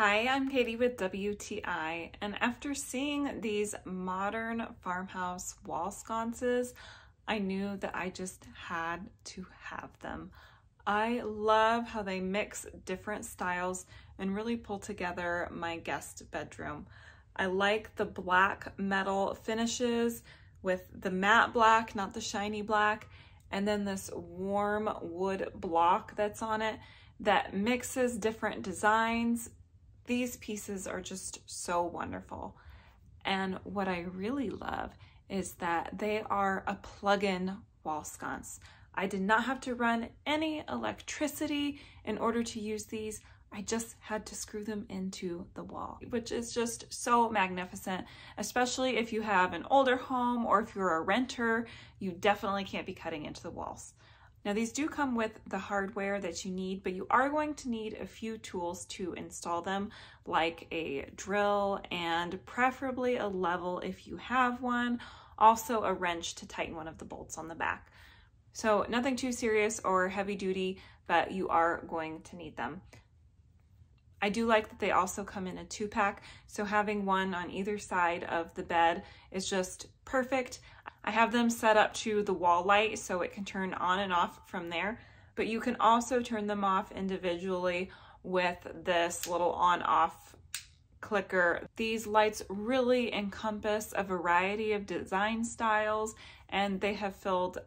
Hi, I'm Katie with WTI, and after seeing these modern farmhouse wall sconces, I knew that I just had to have them. I love how they mix different styles and really pull together my guest bedroom. I like the black metal finishes with the matte black, not the shiny black, and then this warm wood block that's on it that mixes different designs. These pieces are just so wonderful. And what I really love is that they are a plug-in wall sconce. I did not have to run any electricity in order to use these. I just had to screw them into the wall, which is just so magnificent, especially if you have an older home or if you're a renter, you definitely can't be cutting into the walls. Now these do come with the hardware that you need, but you are going to need a few tools to install them, like a drill and preferably a level if you have one, also a wrench to tighten one of the bolts on the back. So nothing too serious or heavy duty, but you are going to need them. I do like that they also come in a 2-pack, so having one on either side of the bed is just perfect. I have them set up to the wall light so it can turn on and off from there, but you can also turn them off individually with this little on-off clicker. These lights really encompass a variety of design styles, and they have filled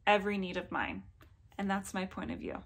every need of mine, and that's my point of view.